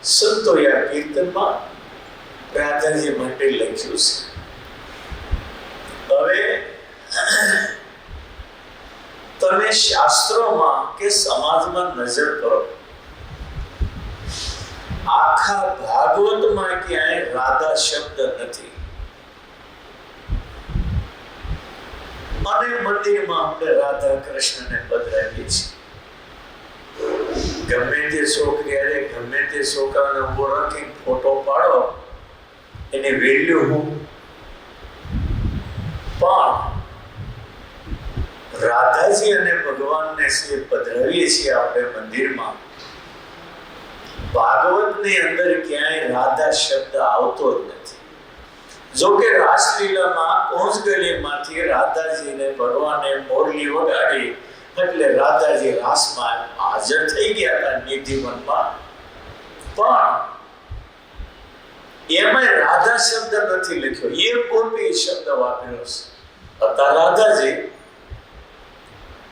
સંતોએ આ કીર્તનમાં રાધાજી માટે લખ્યું છે. હવે તમે શાસ્ત્રોમાં કે સમાજમાં નજર કરો, આખા ભાગવતમાં ક્યાંય રાધા શબ્દ નથી. અને મંદિરમાં આપણે રાધા કૃષ્ણને પધરાવીએ છીએ. ગમે તે છોકરી ગમે તે છોકરાને ઉભો રાખી ફોટો પાડો, એની વેલ્યુ હું. પણ રાધાજી અને ભગવાનને પધરાવીએ છીએ આપણે મંદિરમાં, ભાગવતની અંદર ક્યાંય રાધા શબ્દ આવતો જ નથી. જો કે રાસલીલામાં કોંસગલીમાંથી રાધાજીને ભગવાને મોરલી વગાડી એટલે રાધાજી રાસમાં હાજર થઈ ગયા હતા નિધિવનમાં, પણ એમાં રાધા શબ્દ નથી લખ્યો, એ કોટી શબ્દ વાપર્યો છે. હતા રાધાજી,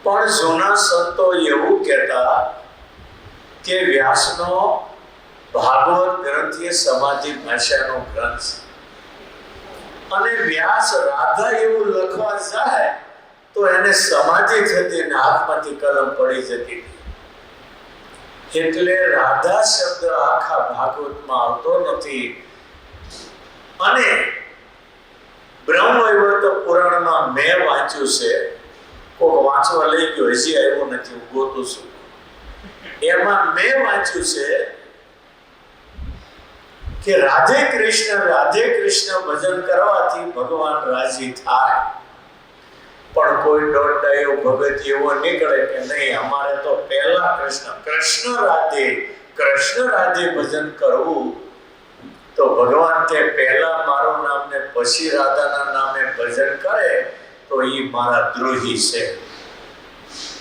પણ જૂના સંતો એવું કહેતા કે વ્યાસનો ભાગવત ગ્રંથ એ સમાધિ ભાષાનો ગ્રંથ છે, અને વ્યાસ રાધા એવું લખવા જાય તો એને સમાધિ થતી ને હાથમાંથી કલમ પડી જતી. એટલે રાધા શબ્દ આખા ભાગવતમાં આવતો નથી. અને બ્રહ્મવૈવર્ત પુરાણમાં મેં વાંચ્યું છે, કોક વાંચવા લઈ ગયો, હજી આવ્યો નથી, હું ગોતું છું. એમાં મેં વાંચ્યું છે કે રાધે કૃષ્ણ ભજન કરવાથી ભગવાન રાજી થાય. પણ કોઈ દોડાયો ભગત એવો નીકળે કે નહીં, અમારે તો પહેલા કૃષ્ણ રાધે ભજન કરવું. તો ભગવાન કે પહેલા મારું નામ ને પછી રાધાના નામે ભજન કરે તો એ મારા દ્રોહી છે.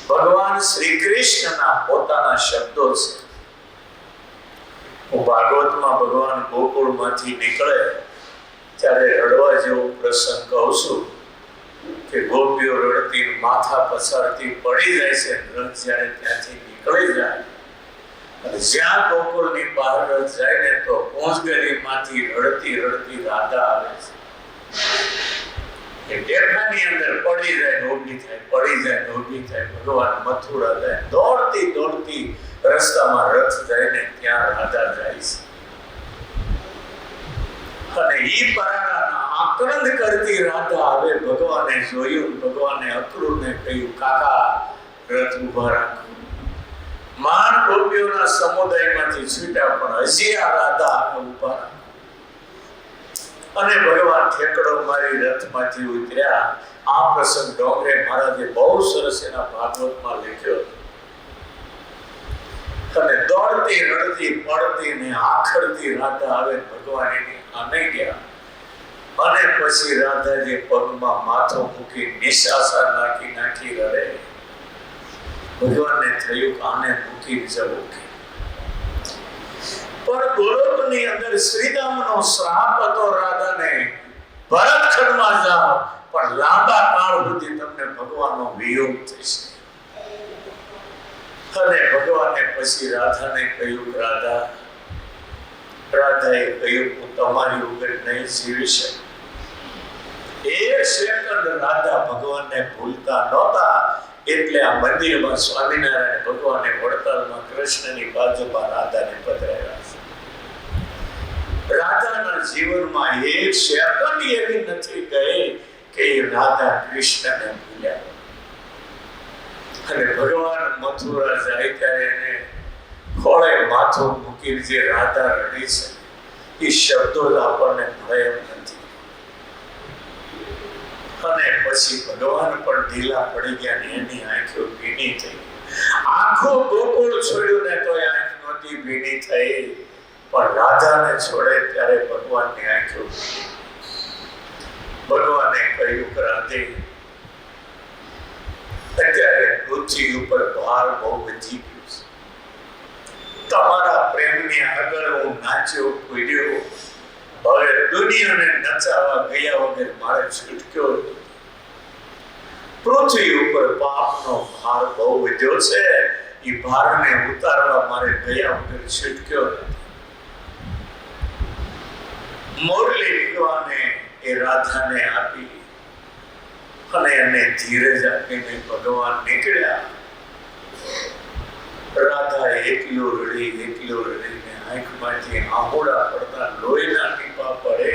ભગવાન શ્રી કૃષ્ણના પોતાના શબ્દો છે. હું ભાગવતમાં ભગવાન ગોકુળમાંથી નીકળે ત્યારે રડવા જેવો પ્રસંગ કહું છું કે ગોપીઓ રડતી માથા પછાડતી પડી જાય છે. રથ જ્યારે ત્યાંથી નીકળી જાય અને જ્યાં ગોકુળની બહાર રથ જાય ને તો કોંસગલીમાંથી રડતી રાધા આવે છે. એ ડેખાની અંદર પડી જાય ને ઊભી થાય, પડી જાય ને ઊભી થાય. ભગવાન મથુરા જાય, દોડતી રસ્તામાં રથ જાય ને ત્યાં રાધા જાય છે. અને ઈ પરાણાના આક્રંદ કરતી રાધા આવે. ભગવાને જોયું, ભગવાને અક્રૂરને કહ્યું, કાકા રથ ઉભા રાખો. માન ગોપીઓના સમુદાયમાંથી છૂટ્યા, પણ હજી આ રાધા આવે ઉભા રાખો. અને ભગવાન ઠેકડો મારી રથમાંથી ઉતર્યા. આ પ્રસંગ ડોંગરે મહારાજે બહુ સરસ એના ભાગવતમાં લખ્યો. અને દોડતી રડતી પડતી ને આખડતી રાધા આવે. ભગવાન એની આને ગયા અને પછી રાધાજી પગમાં માથું મૂકી નિશાસા નાખી રડે. ભગવાનને થયું કે આને મૂકી જવું. પણ ગોલોકની અંદર શ્રીરામનો શ્રાપ હતો રાધાને, ભરતખંડમાં જાઓ પણ લાંબા કાળ સુધી તમને ભગવાનનો વિયોગ થશે. અને ભગવાને પછી રાધાને કહ્યું, રાધાએ કહ્યું, હું તમારી વગર નહીં જીવી શકું. એક સેકન્ડ રાધા ભગવાનને ભૂલતા નહોતા. એટલે આ મંદિરમાં સ્વામિનારાયણ ભગવાને વડતાલમાં કૃષ્ણની બાજુમાં રાધાને પધરાવ્યા છે. રાધાના જીવનમાં એક સેકન્ડ એવી નથી ગઈ કે રાધા કૃષ્ણને ભૂલ્યા. અને ભગવાન મથુરા જાય ત્યારે એને ખોળે માથું મૂકી જે રાધા રડી છે એ શબ્દો આપણને મળે એમ નથી. અને પછી ભગવાન પણ ઢીલા પડી ગયા ને એની આંખો ભીની થઈ. આખો ગોકુળ છોડ્યું ને તો આંખ નહોતી ભીની થઈ, પણ રાધાને છોડે ત્યારે ભગવાનની આંખો. ભગવાને કહ્યું કે રાધે, અત્યારે પૃથ્વી ઉપર ભાર બહુ વધી ગયો છે. તમારા પ્રેમની આગળ હું નાચ્યો કૂદ્યો, હવે દુનિયાને નચાવા ગયા વગર મારે છૂટક્યો. પૃથ્વી ઉપર પાપનો ભાર બહુ વધ્યો છે. એ ભારને ઉતારવા મારે ગયા વગર છૂટક્યો નથી. મોરલી ભગવાને એ રાધાને આપી અને એને ધીરજ આપીને ભગવાન નીકળ્યા. રાધા એકલો રડીને આંખમાંથી આંબોડા પડતા લોહીના ટીપા પડે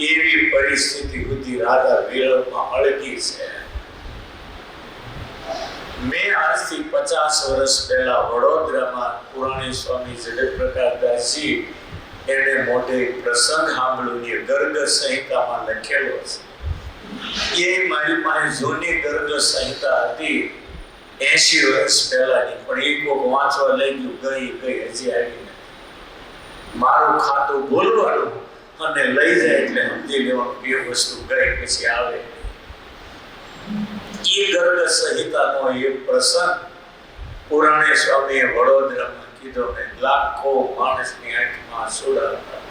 એવી પરિસ્થિતિ સુધી રાધા વિરહમાં અળગી છે. મેં આજથી 50 વર્ષ પહેલા વડોદરામાં પુરાણી સ્વામી જગતપ્રકાશદાસજી એને મોઢે પ્રસંગ સાંભળ્યો. ગર્ગ સંહિતામાં લખેલો છે. એ મારી પાસે જૂની ગર્ગ સંહિતા હતી 80 વર્ષ પહેલાની, પણ એ કોક વાંચવા લઈ ગયું, ગઈ હજી આવી નથી. મારું ખાતું બોલવાનું અને લઈ જાય એટલે સમજી લેવાનું બે વસ્તુ ગઈ પછી આવે. એ ગર્ગ સંહિતાનો એક પ્રસંગ પુરાણે સ્વામીએ વડોદરામાં કીધો ને લાખો માણસની આંખમાં આંસુડા હતા.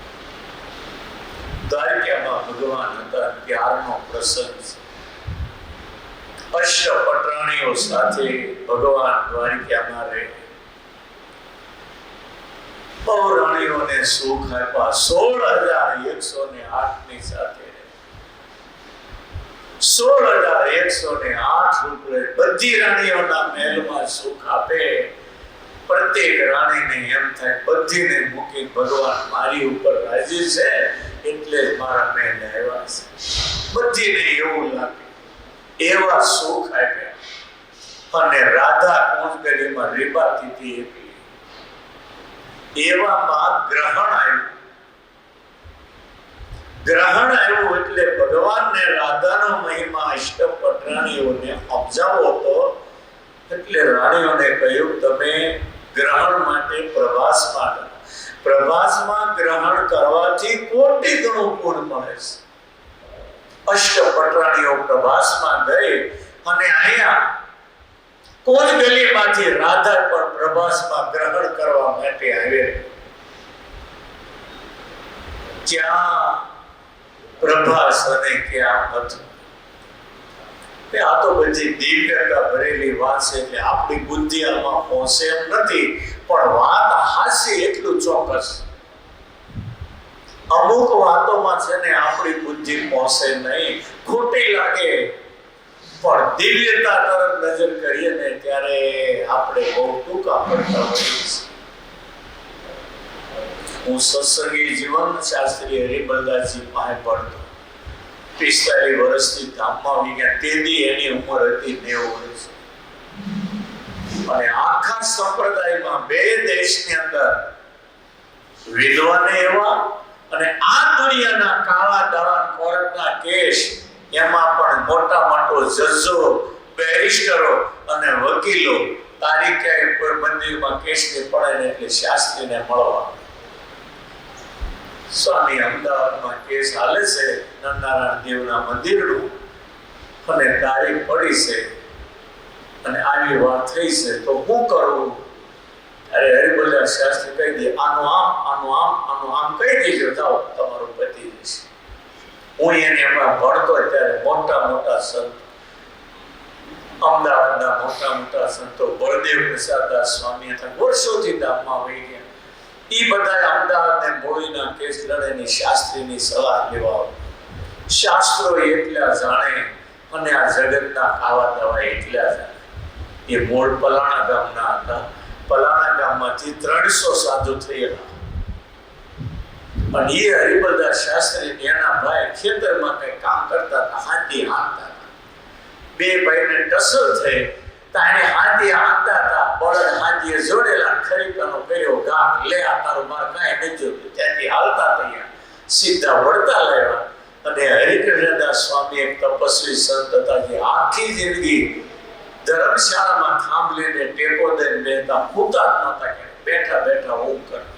દ્વારકામાં ભગવાન હતા ત્યારનો પ્રસંગ છે. અષ્ટપટરાણીઓ સાથે ભગવાન દ્વારકામાં રહે. બહુ રાણીઓને સુખ આપ્યા. 16,108 ની સાથે 16,108 રૂપિયા બધી રાણીઓના મહેલમાં સુખ આપે. પ્રત્યેક રાણીને એમ થાય બધીને મૂકી ભગવાન મારી ઉપર રાજી છે એટલે જ મારા મહેલ આવ્યા છે. બધીને એવું લાગે એવા સુખ આપ્યા. અને રાધા કુંજગલીમાં રીબાતી હતી. એવામાં ગ્રહણ આવ્યું એટલે ભગવાનને રાધાનો મહિમા અષ્ટપટરાણીઓને સમજાવો હતો. એટલે રાણીઓને કહ્યું તમે ગ્રહણ માટે પ્રભાસમાં ગ્રહણ કરવાથી કોટી ગણું પુણ્ય મળે છે. અષ્ટપટરાણીઓ પ્રભાસમાં ગઈ અને અહીંયા કુંજગલીમાંથી રાધા પણ પ્રભાસમાં ગ્રહણ કરવા માટે આવે. ક્યાં પ્રભાસ અને ક્યાં હતું. આ તો બધી દિવ્યતા ભરેલી વાત છે એટલે આપણી બુદ્ધિ આમાં પહોંચે એમ નથી, પણ વાત હાસ્ય એટલું ચોક્કસ. અમુક વાતોમાં છે ને આપણી બુદ્ધિ પહોંચે નહીં, ખોટી લાગે, પણ દિવ્યતા તરફ નજર કરીએ ને ત્યારે આપણે બહુ ટૂંકા પડતા હોઈએ છીએ. હું સત્સંગી જીવન શાસ્ત્રી હરિબલદાસજી પાસે ભણતો. 45 વર્ષથી ધામમાં આવી ગયા. તેથી એની ઉંમર હતી 90 વર્ષ. અને આખા સંપ્રદાયમાં 2 દેશની અંદર વિદ્વાન એવા અને આ દુનિયાના કાળા દાડા કોર્ટના કેસ એમાં પણ મોટો જજો, બેરિસ્ટરો અને વકીલો તારીખે કોઈ મંદિરમાં કેસની પડે ને એટલે શાસ્ત્રીને મળવા. સ્વામી અમદાવાદમાં કેસ હાલે છે નરનારાયણ દેવના મંદિરનું અને તારીખ પડી છે અને આવી વાત થઈ છે તો શું કરવું? અરે હરિબલદાસ શાસ્ત્રી કહી દે આનું આમ કહી દેજો, જાઓ તમારું પતિ જશે. હું એને એમાં ભણતો ત્યારે મોટા સંત, અમદાવાદના મોટા સંતો બળદેવ પ્રસાદદાસ સ્વામી હતા, વર્ષોથી ધામમાં વહી ગયા. એ બધા અમદાવાદને મોડીના કેસ લડેની શાસ્ત્રીની સલાહ લેવા. શાસ્ત્રો એટલા જાણે અને આ જગતના ખાવા દવા એટલા જાણે. એ મૂળ પલાણા ગામના હતા. પલાણા ગામમાંથી 300 સાધુ થયેલા. અને એ હરિબલદાસ શાસ્ત્રી એના ભાઈ ખેતરમાં કઈ કામ કરતા હતા, હાથી હાંકતા હતા. 2 ભાઈને ટસલ થઈ, તાને હાથી હાંકતા હતા. બળદ હાથીએ જોડેલા, ખરીકાનો કર્યો ઘા, લે આ તારું માર કાંઈ નથી જોતું. ત્યાંથી હાલતા થયા, સીધા વળતા લાવ્યા. અને હરિકૃષ્ણદાસ સ્વામી એક તપસ્વી સંત હતા જે આખી જિંદગી ધર્મશાળામાં થાંભલીને ટેકો દઈને બેઠા, પૂતા જ નહોતા, બેઠા ઊંઘ કરતા.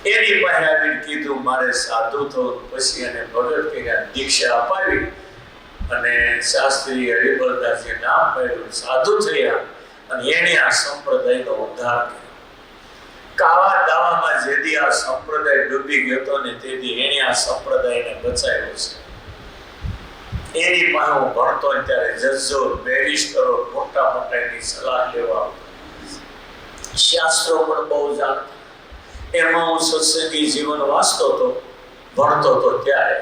એની પાસે આવીને કીધું મારે સાધુ થવું. પછી એને ભગત કર્યા, દીક્ષા અપાવી અને શાસ્ત્રી હરિબલદાસજી નામ પાડ્યું, સાધુ થયા અને એને આ સંપ્રદાયનો ઉદ્ધાર કર્યો. કાવા દાવામાં જેથી આ સંપ્રદાય ડૂબી ગયો હતો ને તેથી એને આ સંપ્રદાયને બચાવ્યો છે. એની પાસે હું ભણતો ત્યારે જજો, બેરિસ્ટરો મોટા એની સલાહ લેવા. શાસ્ત્રો પણ બહુ જાણતા. એમાં હું સત્સંગી જીવન વાંચતો હતો ભણતો તો ત્યારે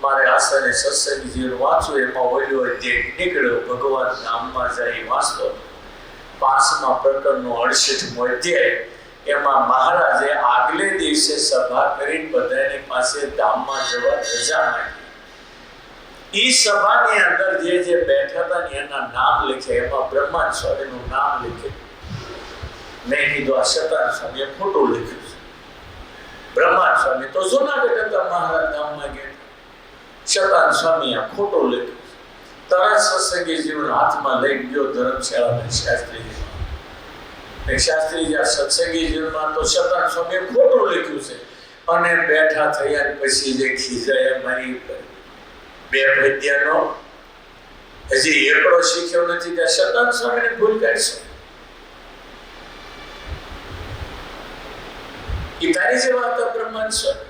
મારે આસાને સત્સંગજીનું વાંચવું, એમાં ઓલ્યો અધ્યાય નીકળ્યો, ભગવાન નામમાં જાય વાંચતો. 5મા પ્રકરણનો 68મો અધ્યાય. એમાં મહારાજે આગલે દિવસે સભા કરીને બધાની પાસે ધામમાં જવા રજા માંગી. ઈ સભાની અંદર જે બેઠા હતા ને એના નામ લખ્યા. એમાં બ્રહ્માન સ્વામીનું નામ લખ્યું. મેં કીધું આ શતાન સ્વામીએ ખોટું લખ્યું છે. બ્રહ્માન સ્વામી તો જૂનાગઢ હતા, મહારાજ ધામમાં ગયા. શતાન સ્વામી આ ખોટું લખ્યું. તરત સત્સંગી જીવન હાથમાં લઈ ગયો ધર્મશાળાના શાસ્ત્રીજી. શાસ્ત્રીજી આ સત્સંગી જીવનમાં તો શતાન સ્વામીએ ખોટું લખ્યું છે. અને બેઠા થયા પછી જે ખીજાયા મારી ઉપર, બે પદ્યનો હજી એકડો શીખ્યો નથી કે શતાન સ્વામીને ભૂલ કાઢશો. એ તારી જે વાત બ્રહ્માંડ સ્વામી,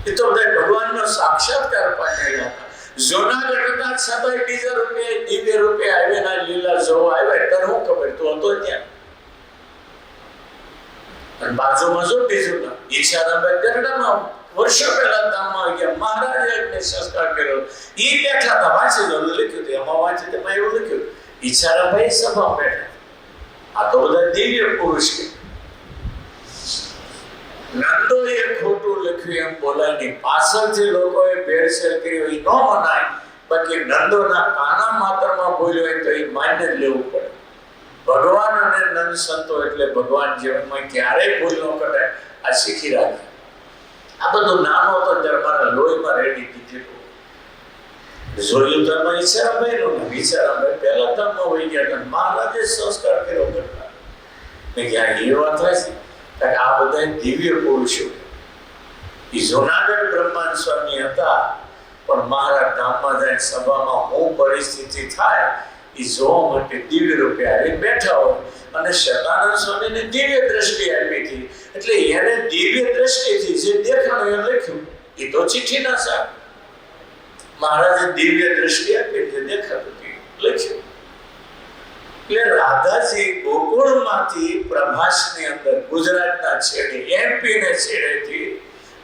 એ તો બધા ભગવાનનો સાક્ષાત્કાર પામેલા હતા. જૂનાગઢ હતા છતાંય બીજા રૂપે દિવ્ય રૂપે આવ્યા, લીલા જોવા આવ્યા. તને હું ખબર, તું હતો ત્યાં. અને બાજુમાં જો બીજું ના ઈચ્છારામ ગરડામાં વર્ષો પહેલા ધામમાં ગયા. મહારાજે એમને સંસ્કાર કર્યો. ઈ બેઠા હતા, વાંચી દો લખ્યું હતું. એમાં વાંચી તેમાં એવું લખ્યું, ઈચ્છારામભાઈ સભામાં બેઠા. આ તો બધા દિવ્ય પુરુષ કે નંદોએ ખોટું લખ્યું એમ બોલાય નહીં. પાછળથી લોકોએ ભેળસેળ કરી હોય ન મનાય. બાકી નંદોના કાના માત્રમાં બોલ્યો હોય તો એ માન્ય જ લેવું પડે. ભગવાન અને નંદ સંતો એટલે ભગવાન જીવનમાં ક્યારેય ભૂલ ન કરે. આ શીખી રાખે. આ બધું નાનો હતો ત્યારે મારા લોહીમાં રેડી દીધેલું. જોયું તો એમાં ઈચ્છારામભાઈ નું ઈચ્છારામભાઈ પહેલા ધામમાં વહી ગયા હતા. મહારાજે સંસ્કાર કર્યો કરતા. મેં ક્યાં એ વાત થાય છે. આ બધા દિવ્ય પુરુષો. એ જૂનાગઢ બ્રહ્માંડ સ્વામી હતા, પણ મહારાજ ધામમાં જાય સભામાં હું પરિસ્થિતિ થાય એ જોવા માટે દિવ્ય રૂપે આવી બેઠા હોય. અને શતાનંદ સ્વામીને દિવ્ય દ્રષ્ટિ આપી હતી, એટલે એને દિવ્ય દ્રષ્ટિથી જે દેખાણું એ લખ્યું. એ તો ચિઠ્ઠી ના સાહેબ, મહારાજે દિવ્ય દ્રષ્ટિ આપી જે દેખાતું લખ્યું. એટલે રાધાજી ગોકુળમાંથી પ્રભાસની અંદર ગુજરાતના છેડે, એમપી ને છેડેથી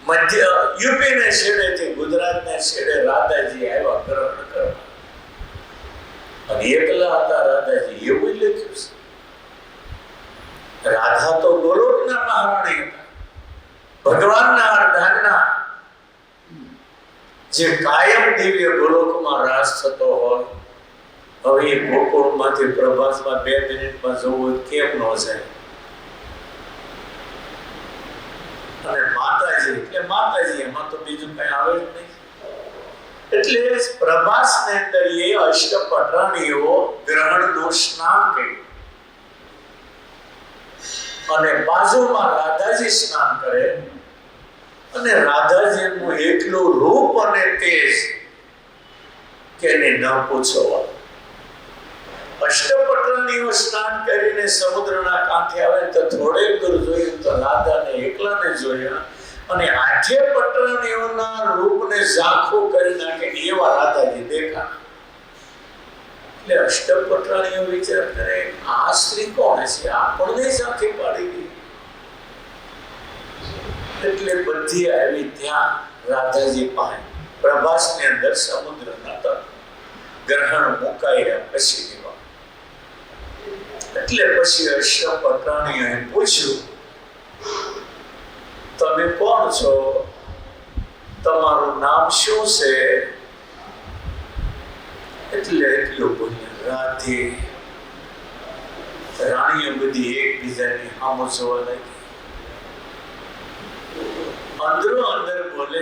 મધ્ય યુપી ને છેડેથી ગુજરાતના છેડે રાધાજી આવ્યા ગ્રહણ કરવા. અને એકલા હતા રાધાજી, એવું લખ્યું છે. રાધા તો ગોલોકના મહારાણી હતા, ભગવાનના અર્ધાંગના, જે કાયમ દિવ્ય ગોલોકમાં રાસ થતો હોય. હવે એ ગોકુળમાંથી પ્રભાસમાં 2 મિનિટમાં જવું કેમ ન જાય? અને માતાજી એટલે માતાજી, એમાં તો બીજું કઈ આવે જ નહીં. એટલે પ્રભાસની અંદર એ અષ્ટપટરાણીઓ ગ્રહણનું સ્નાન કર્યું. અને બાજુમાં રાધાજી સ્નાન કરે. અને રાધાજીનું એટલું રૂપ અને તેજ કે એને ન પૂછો. અષ્ટપટરાણીઓ સ્નાન કરીને સમુદ્રના કાંઠે આવે તો થોડે દૂર જોયું તો રાધાને એકલાને જોયા. અને 8 પટરાણીઓના રૂપને ઝાંખું કરી નાખે એવા રાધાજી દેખા. એટલે અષ્ટપટરાણીઓ વિચાર કરે, આ સ્ત્રી કોણ છે? આપણને ઝાંખી પાડી ગઈ. એટલે બધી આવી ત્યાં રાધાજી પાસે પ્રભાસની અંદર સમુદ્રના તટ ગ્રહણ મુકાયા પછી. એટલે પછી અષ્ટપટરાણીઓએ પૂછ્યું, તમે કોણ છો? તમારું નામ શું છે? એટલે એટલું બોલ્યા, રાધે. રાણીઓ બધી એકબીજાની સામું જોવા લાગી. અંદરો અંદર બોલે,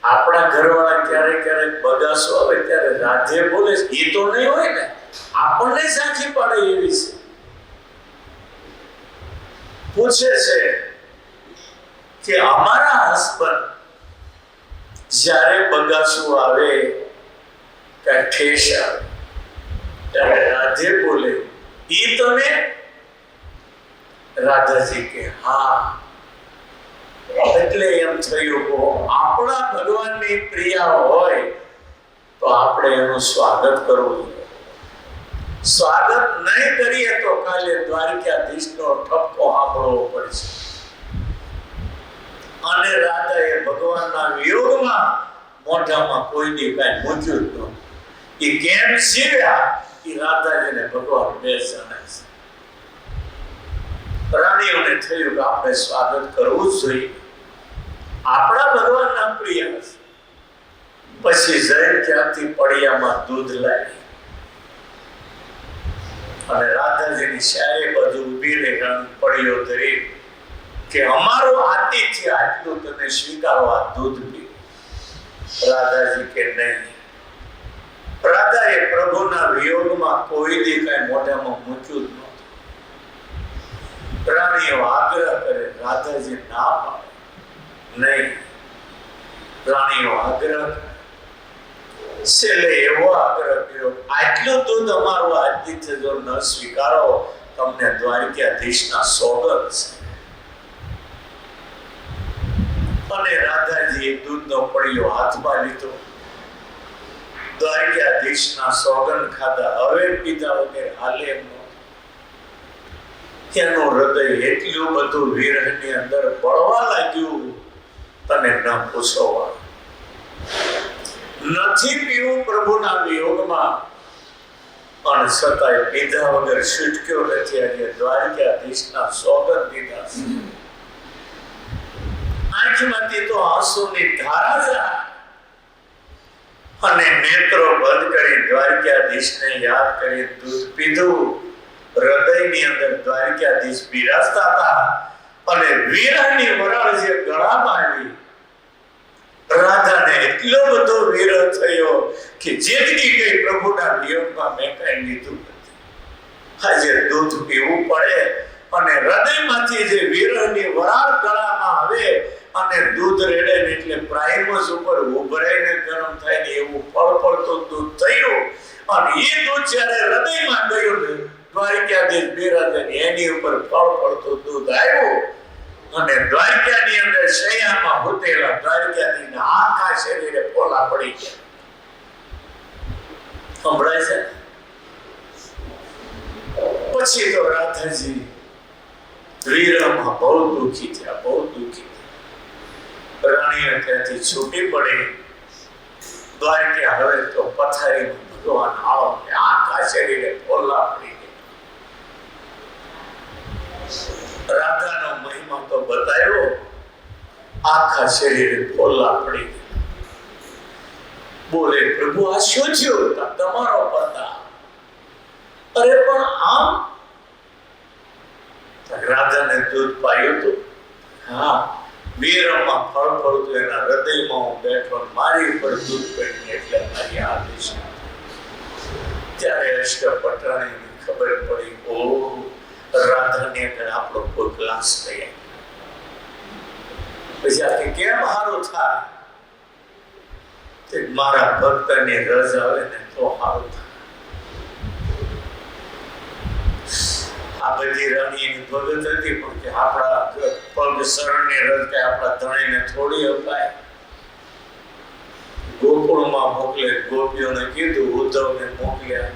આપણા ઘરવાળા ક્યારેક ક્યારેક બગાસો આવે ત્યારે રાધે બોલે, એ તો નહીં હોય ને, આપણને ઝાંખી પાડે એવી છે. પૂછે છે કે અમારા હસબન્ડ જ્યારે બગાસું આવે કે ઠેસ આવે ત્યારે રાધે બોલે, ઈ તમે? રાધાજી કે હા. એટલે એમ થયું, આપણા ભગવાનની પ્રિયા હોય તો આપણે એનું સ્વાગત કરવું જોઈએ. સ્વાગત નહીં કરીએ તો કાલે દ્વારકાધીશનો ઠપકો સાંભળવો પડશે. અને રાધાએ ભગવાનના વિયોગમાં મોઢામાં કોઈ દી કાંઈ મૂક્યું જ નહોતું. એ કેમ જીવ્યા એ રાધાજીને ભગવાન બે જાણે છે. રાણીઓને થયું કે આપણે સ્વાગત કરવું જ જોઈએ, આપણા ભગવાનના પ્રિય છે. પછી જઈ ત્યાંથી પડિયામાં દૂધ લાવી અને રાધાજીની ચારે બાજુ ઊભી રહી પડ્યો ધરી કે અમારું આતિથ્ય આટલું તમે સ્વીકારો, આ દૂધ પી. રાધાજી કે નહીં. રાધાએ પ્રભુના વિયોગમાં કોઈ દી કાંઈ મોઢામાં મૂક્યું જ નહોતું. રાણીઓ આગ્રહ કરે, રાધાજી ના પાડે નહીં. રાણીઓ આગ્રહ છેલ્લે એવો આગ્રહ કર્યો, આટલું દૂધ અમારું આતિથ્ય જો ન સ્વીકારો તમને દ્વારકાધીશના સોગંદ છે. અને રાધાજીએ દૂધનો પડ્યો હાથમાં લીધો, દ્વારકાધીશના સોગંદ ખાધા. હવે પીધા વગર હાલે એમ નહોતું. એનું હૃદય એટલું બધું વિરહની અંદર બળવા લાગ્યું, તને ન પૂછવા. નથી પીવું પ્રભુના વિયોગમાં, પણ છતાંય પીધા વગર છૂટક્યો નથી. આજે દ્વારકાધીશના સોગંદ દીધા. આંખમાંથી તો આંસુની ધારા જાય અને નેત્રો બંધ કરી દ્વારકાધીશને યાદ કરી દૂધ પીધું. હૃદયની અંદર દ્વારકાધીશ બિરાજતા હતા અને વિરહની વરાળ જે ગળામાં આવી, રાધાને એટલો બધો વિરહ થયો કે જેટલી ગઈ પ્રભુના વિયોગમાં મેં કઈ લીધું નથી. આજે દૂધ પીવું પડે અને હૃદયમાંથી જે વિરહની વરાળ ગળામાં આવે અને દૂધ રેડે એટલે પ્રાઇમસ ઉપર ઉભરાઈને ગરમ થાય ને એવું ફળફળતું દૂધ થયું. અને એ દૂધ જ્યારે હૃદયમાં ગયું ને દ્વારકાધીશ બિરાજે એની ઉપર ફળફળતું દૂધ આવ્યું અને દ્વારકાની અંદર શૈયામાં હોતેલા દ્વારકાધીશના આખા શરીરે ફોલા પડી ગયા. સંભળાય છે? પછી તો રાધાજી વિરહમાં બહુ દુઃખી થયા, બહુ દુઃખી. રાણીઓ ત્યાંથી છૂટી પડી. દ્વારકા હવે તો પથારીમાં ભગવાન આવો, આખા શરીરે ફોલા પડી ગયા. રાધાનો મહિમા તો બતાવ્યો, આખા શરીરે ફોલા પડી ગયા. બોલે, પ્રભુ આ શું થયું? તમારો પતા. અરે પણ આમ રાધાને દૂધ પાયું હતું. હા, વિરહમાં ફળફળતું એના હૃદયમાં હું બેઠો, મારી ઉપર દૂધ પડીને એટલે મારી આદેશ. ત્યારે અષ્ટપટરાણીને ખબર પડી, ઓ રાધાને આગળ આપણો કોઈ ક્લાસ થયા. પછી આ કેમ સારું થાય? મારા ભક્તને રજ આવે ને તો સારું થાય. આ બધી રાણીની ભગત હતી, પણ કે આપણા પગ શરણની રજ કે આપણા ધણીને થોડી અપાય. ગોકુળમાં મોકલે, ગોપીઓને કીધું, ઉદ્ધવને મોકલ્યા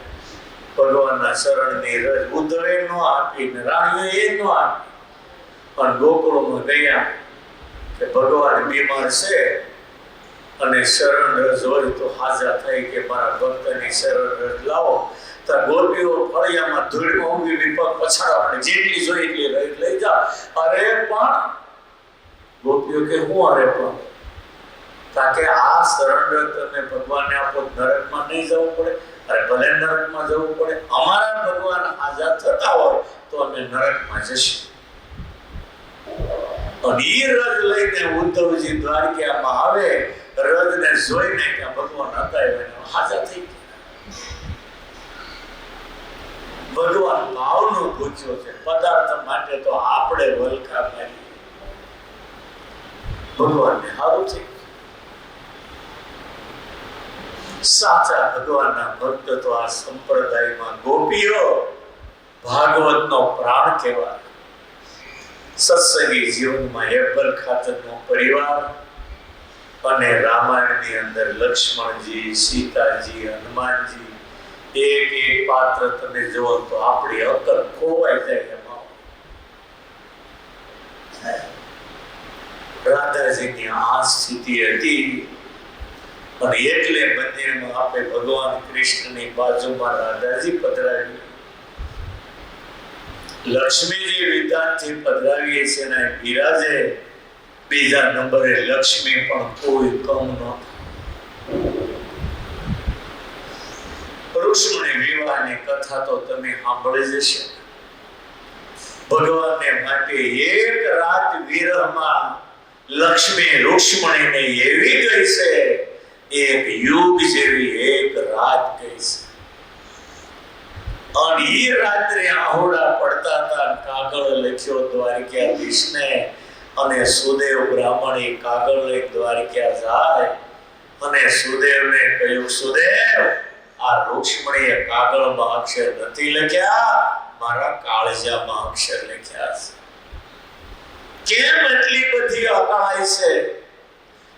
ભગવાનના શરણની રજ. ઉદ્ધવે ન આપી ને રાણીએ ન આપી. પણ ગોકુળમાં ગયા કે ભગવાન બીમાર છે અને શરણ રજ હોય તો હાજર થઈ કે મારા ભક્તની શરણ રજ લાવો. તો ગોપીઓ ફળિયામાં ધૂળમાં ઊંઘી વિપક પછાડવા પડે, જેટલી જોઈ એટલી લઈ જા. અરે પણ ગોપીઓ કે હું અરે પણ કારણ કે આ શરણ રજ તમે ભગવાનને આપો, નરકમાં નહીં જવું પડે. અરે ભલે નરકમાં જવું પડે, અમારા ભગવાન હાજર થતા હોય તો અમે નરકમાં જશું. અને એ રજ લઈને ઉદ્ધવજી દ્વારકામાં આવે. રજને જોઈને ત્યાં ભગવાન હતા હાજર થઈ ગયા. ભગવાન ભાવનો પૂછ્યો છે, પદાર્થ માટે તો આપણે વલખા મારીએ. ભગવાનને સારું થઈ. સાચા ભગવાનના ભક્ત તો આ સંપ્રદાયમાં ગોપીઓ ભાગવતનો પ્રાણ કહેવાય. સત્સંગી જીવનમાં એપલ ખાતરનો પરિવાર અને રામાયણની અંદર લક્ષ્મણજી, સીતાજી, હનુમાનજી, એક એક પાત્ર તમે જુઓ તો આપણી અકલ ખોવાઈ જાય. એમાં રાધાજીની આ સ્થિતિ હતી અને એટલે મંદિરમાં આપણે ભગવાન કૃષ્ણની બાજુમાં રાધાજી પધરાવી, લક્ષ્મીજી વિધાનથી પધરાવીએ છીએ ને બિરાજે બીજા નંબરે લક્ષ્મી પણ કોઈ કમ ન. રુક્ષ્મણી વિવાહની કથા તો તમે સાંભળી જશે. ભગવાનને માટે એક રાત વિરહમાં લક્ષ્મી રુક્ષ્મણીને એવી ગઈ છે, એક યુગ જેવી એક રાત ગઈ છે. અને એ રાત્રે આહોડા પડતા હતા, કાગળ લખ્યો દ્વારકાધીશને, અને સુદેવ બ્રાહ્મણ કાગળ લઈ દ્વારકા જાય અને સુદેવને કહ્યું, સુદેવ, આ રુક્ષ્મણીએ કાગળમાં અક્ષર નથી લખ્યા, મારા કાળજામાં અક્ષર લખ્યા છે. કેમ એટલી બધી અકળાય છે?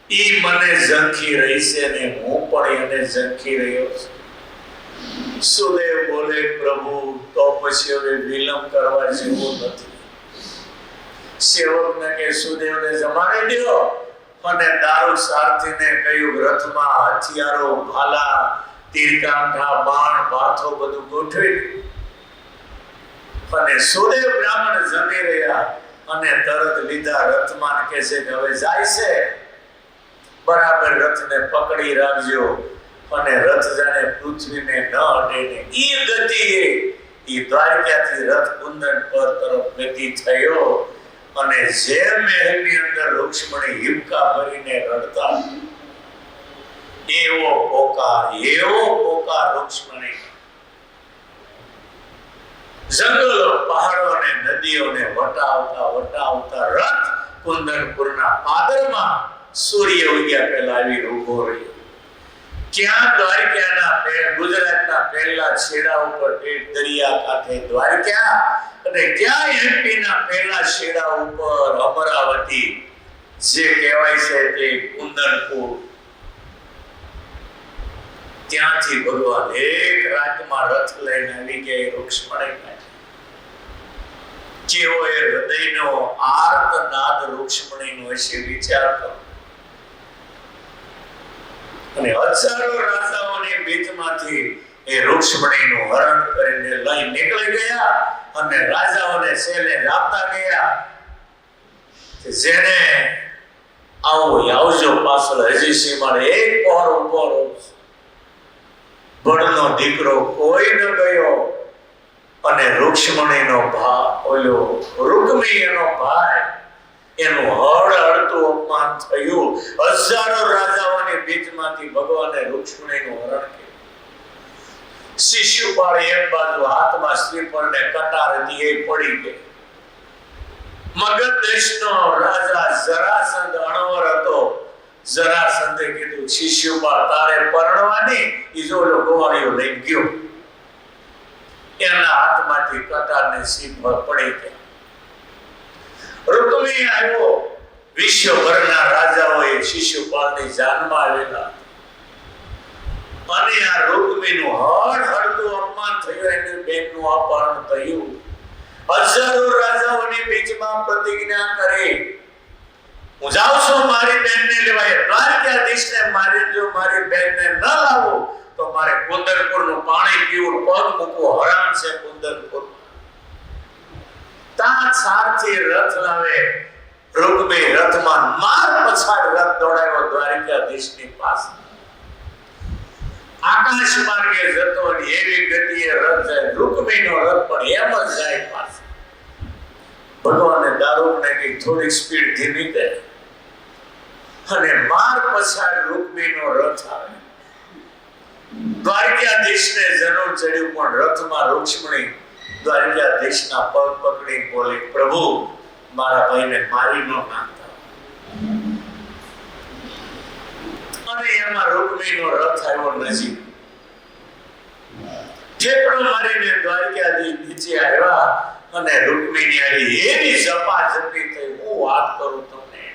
ઈ મને ઝંખી રહી છે ને હું પણ એને ઝંખી રહ્યો છું. સુદેવ બોલે, પ્રભુ, તો પછી હવે વિલંબ કરવા જેવું નથી. સેવકને કે સુદેવને જમાડી દો, અને દારૂ સારથીને કહ્યું, રથમાં હથિયારો, ભાલા, તીરકાંઠા, બાણ, ભાથો બધું ગોઠવી. અને સુદેવ બ્રાહ્મણ જમી રહ્યા અને તરત લીધા રથમાં કહે છે કે હવે જાય છે, બરાબર રથને પકડી રાખજો, અને રથ જાણે પૃથ્વીને ન અડે ને ઈ ગતિએ ઈ દ્વારકાથી રથ કુંદન પર તરફ ગતિ થયો. અને જે મહેલની અંદર રુક્ષ્મણી હિબકા ભરીને રડતા, એવો પોકાર રુક્ષ્મણી. જંગલો, પહાડો અને નદીઓને વટાવતા રથ કુંદનપુરના પાદરમાં સૂર્ય ઉગ્યા પહેલા આવી ઉભો રહ્યો. ક્યાં દ્વારકાના ગુજરાતના પહેલા છેડા ઉપર દરિયા કાંઠે દ્વારકા, અને ક્યાં એમપીના પહેલા છેડા ઉપર અમરાવતી, જે કહેવાય છે તે કુંદનપુર. ત્યાંથી ભગવાન એક રાતમાં રથ લઈને આવી ગયા રુક્ષ્મણી. કેવો એ હૃદયનો આર્તનાદ રુક્ષ્મણીનો હશે, વિચાર કરો. અને હજારો રાજાઓની બીચમાંથી એ રુક્ષ્મણીનું હરણ કરીને લઈ નીકળી ગયા, અને રાજાઓને સેલે આપતા ગયા કે જેને આવજો પાછળ, હજી સીમાડે એક પહોર ઉભો રહો. ભણનો દીકરો કોઈ ન ગયો, અને રુક્ષ્મણીનો રૂકમી એનો ભાઈ, એનું હળતું અપમાન થયું. હજારો રાજાઓની બીચમાંથી ભગવાને રુક્ષ્મણીનું હરણ કર્યું. શિશુપાળ એક બાજુ હાથમાં શ્રીફળને કટાર હતી, એ પડી ગઈ. મગધ દેશનો રાજા જરાસંધ અણવર હતો. જરાસંધે કીધું, શિશુપાળ તારે પરણવાની. ઈજો ગોવાળીઓ લઈ ગયો, એના હાથમાંથી કટારને શ્રીફળ પડી ગયા. ઋતુમી આવ્યો. વિશ્વભરના રાજાઓએ શિશુપાળની જાનમાં આવેલા, અને આ રુક્મીનું હળતું અપમાન થયું, એની બેનનું અપહરણ થયું. હજારો રાજાઓની બીચમાં પ્રતિજ્ઞા કરી, હું જાઉં છું મારી બેનને લેવા. દ્વારકાધીશને મારી જો મારી બેનને ન લાવું તો મારે કુંદનપુરનું પાણી પીવું, પગ મૂકવું હરામ છે કુંદનપુર. ત્યાં સારથી રથ લાવે. રુક્મી રથમાં માર પછાડ રથ દોડાવ્યો દ્વારકાધીશની પાસે. આકાશ માર્ગે જતો, એવી ગતિએ રથ જાય. રુક્મીનો રથ પણ એમ જ જાય પાસે. ભગવાને દારૂકને કઈ થોડી સ્પીડ ધીમી કરી, અને માર પછાડ રુક્મીનો રથ આવે. દ્વારકાધીશને જરૂર ચડ્યું, પણ રથમાં રુક્ષ્મણી દ્વારકાધીશના પગ પકડી બોલી, પ્રભુ, મારા ભાઈને મારી ન નાખતા. અને એમાં રુક્મીનો રથ આવ્યો નજીક. ઠેકડો મારીને દ્વારકાધીશ નીચે આવ્યા, અને રુક્મીની આવી એવી ઝપાઝપી થઈ, હું વાત કરું તમને.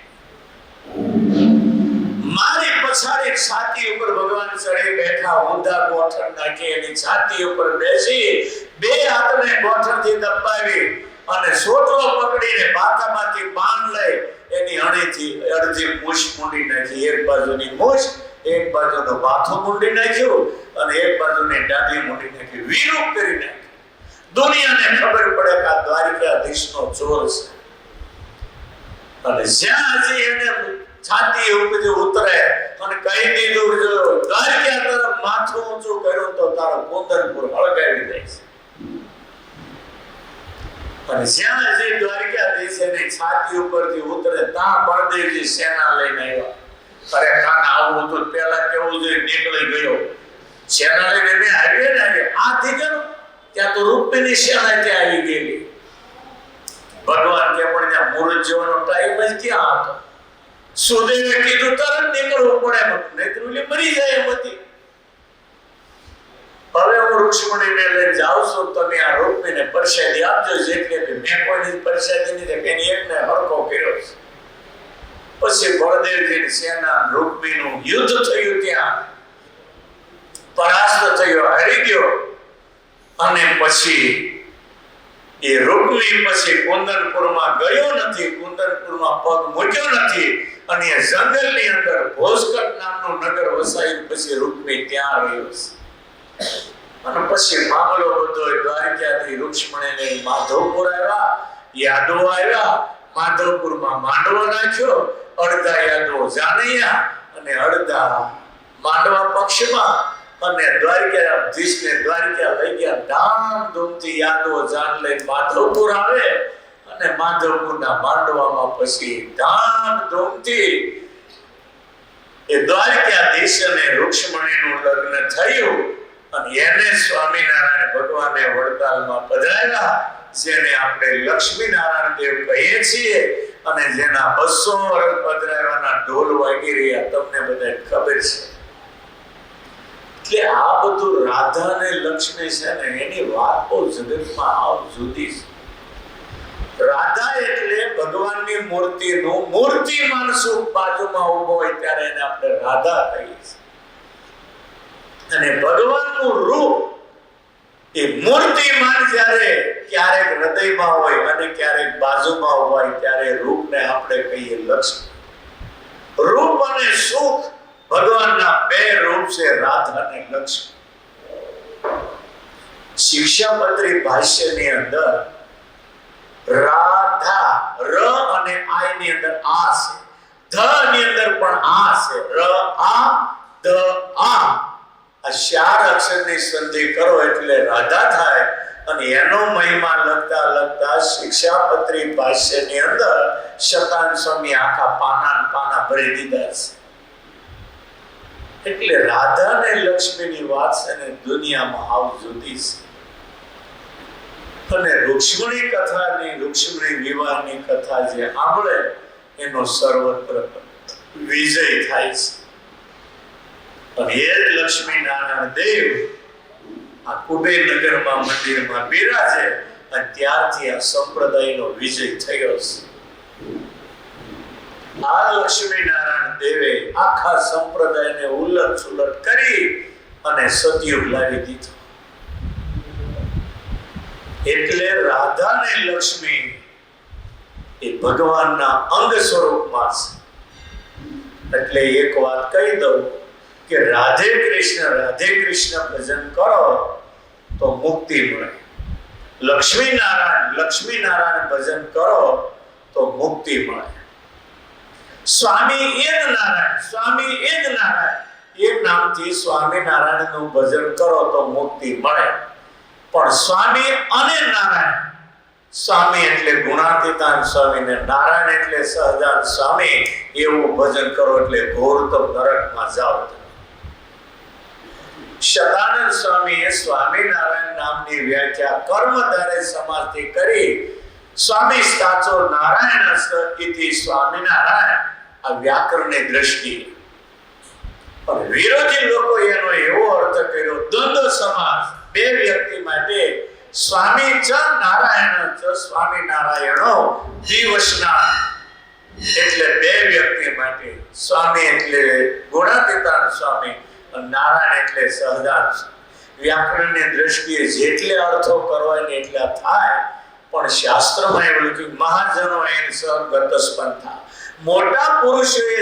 મારી પછાડી છાતી ઉપર ભગવાન ચડી બેઠા, ઊંધા ગોઠણ નાખી એની છાતી ઉપર બેસી બે હાથને ગોઠણથી દબાવી અને સોટલો પકડીને બાથામાંથી બાણ લઈ એની અણીથી અડધી મૂછ મૂંડી નાખી, એક બાજુની મૂછ, એક બાજુનું માથું મૂંડી નાખ્યું અને એક બાજુની દાઢી મૂંડી નાખી, વિરૂપ કરી નાખી। દુનિયાને ખબર પડે કે આ દ્વારિકાધીશનો ચોર છે। અને જ્યાં હજી એને છાતી ઉપર ઉતરે અને કહી દીધું જો દ્વારકા તરફ માથું ઊંચું કર્યું તો તારો કુંદનપુર હળગાવી દઈશ। અને જ્યાં હજી દ્વારકાધીશ એની છાતી ઉપરથી ઉતરે ત્યાં બળદેવજી સેના લઈને આવ્યા। અરે કાન આવું તો પેલા કેવું જોઈએ, નીકળી ગયો સેના લઈને આવ્યો ને આ થઈ ગયો ત્યાં તો રૂપની સેના ત્યાં આવી ગયેલી। ભગવાન કે પણ ત્યાં મુહૂર્ત જેવાનો ટાઈમ જ ક્યાં હતો? સુદેવે કીધું તરત નીકળવું પડે, નહીતર મરી જાય એમ હતી। હવે હું રૂક્ષ્મણીને લઈને જાઉં છું, તમે આ રૂપમીને પ્રસાદી આપજો, જેટલી મેં કોઈની પ્રસાદી નથી એની એકને હરખો કર્યો છે। પછી બળદેવજીની સેના રૂકમીનું યુદ્ધ થયું, ત્યાં પરાસ્ત થયો, હારી ગયો। અને પછી એ રૂકમી પછી કુંદનપુરમાં ગયો નથી, કુંદનપુરમાં પગ મૂક્યો નથી અને એ જંગલની અંદર ભોજકટ નામનું નગર વસાયું। પછી રૂકમી ત્યાં રહ્યો છે। અને પછી મામલો બધો દ્વારકાથી રૂક્ષ્મણીને માધવપુર આવ્યા, યાદવ આવ્યા, માધવપુરમાં માંડવો નાખ્યો, અડધા યાદવો જાનૈયા અને અડધા માંડવા પક્ષમાં, અને દ્વારકાધીશને દ્વારકા લઈ ગયા। ધામધૂમથી યાદવો જાન લઈ માધવપુર આવે અને માધવપુરના માંડવામાં પછી ધામધૂમથી એ દ્વારકાધીશ અને રૂક્ષ્મણીનું લગ્ન થયું। અને એને સ્વામિનારાયણ ભગવાને વડતાલમાં પધરાવ્યા, જેને આપણે લક્ષ્મીનારાયણ દેવ કહીએ છીએ અને જેના 200 વર્ષ પધરાવ્યાના ઢોલ વાગી રહ્યા તમને બધાને ખબર છે। એટલે આ બધું રાધા અને લક્ષ્મી છે ને એની વાત બહુ જગતમાં આવ જુદી છે। રાધા એટલે ભગવાનની મૂર્તિનું મૂર્તિમાન સ્વરૂપ બાજુમાં ઊભો હોય ત્યારે એને આપણે રાધા કહીએ છીએ, અને ભગવાનનું રૂપ એ મૂર્તિમાન જ્યારે ક્યારેક હૃદયમાં હોય અને ક્યારેક બાજુમાં હોય ત્યારે રૂપને આપણે કહીએ લક્ષ્મી। રૂપ અને સુખ ભગવાનના બે રૂપ છે, રાધા અને લક્ષ્મી। શિક્ષાપત્રી ભાષ્યની અંદર રાધા ર અને આ ની અંદર આ છે, ધ ની અંદર પણ આ છે, ર આ ધ આ 4 અક્ષરની સંધિ કરો એટલે રાધા થાય। અને એનો મહિમા લખતા લખતા શિક્ષાપત્રી ભાષ્યની અંદર શતાન સ્વામી આખા પાના ભરી દીધા છે। એટલે રાધા અને લક્ષ્મીની વાત છે ને દુનિયામાં આવ જુદી છે। અને રૂક્ષ્મણી કથાની, રૂક્ષ્મણી વિવાહની કથા જે સાંભળે એનો સર્વત્ર વિજય થાય છે। અને એ લક્ષ્મીનારાયણ દેવ આ કુબેરનગરમાં મંદિરમાં બિરાજે અને ત્યારથી આ સંપ્રદાયનો વિજય થયો છે। આ લક્ષ્મીનારાયણ દેવે આખા સંપ્રદાયને ઉલટ સુલટ કરી અને સતયુગ લાવી દીધો। એટલે રાધા અને લક્ષ્મી એ ભગવાનના અંગ સ્વરૂપમાં છે। એટલે એક વાત કહી દઉં કે રાધે કૃષ્ણ ભજન કરો તો મુક્તિ મળે, લક્ષ્મીનારાયણ ભજન કરો તો મુક્તિ મળે। સ્વામી એજ નારાયણ એ નામથી સ્વામિનારાયણનું ભજન કરો તો મુક્તિ મળે। પણ સ્વામી અને નારાયણ, સ્વામી એટલે ગુણાતીતાન સ્વામી ને નારાયણ એટલે સહજાન સ્વામી, એવું ભજન કરો એટલે ઘોરતમ નરકમાં જાઓ। શતાનંદ સ્વામીએ સ્વામિનારાયણ નામની વ્યાખ્યા કર્મધારે સમાજથી કરી। સ્વામી સાચો નારાયણ ઇતિ સ્વામિનારાયણ આ વ્યાકરણની દ્રષ્ટિએ। પણ વિરોધી લોકો એનો એવો અર્થ કર્યો દ્વંદ્વ સમાસ, બે વ્યક્તિ માટે સ્વામી ચ નારાયણ ચ સ્વામિનારાયણો દિવસના, એટલે બે વ્યક્તિ માટે સ્વામી એટલે ગુણાતીતાન સ્વામી, નારાયણ એટલે સહજાન। વ્યાકરણની દ્રષ્ટિએ જેટલે અર્થો કરવા એટલા થાય, પણ શાસ્ત્રમાં એવું લખ્યું મહાજનો એન સગત સ્પંથા, મોટા પુરુષોએ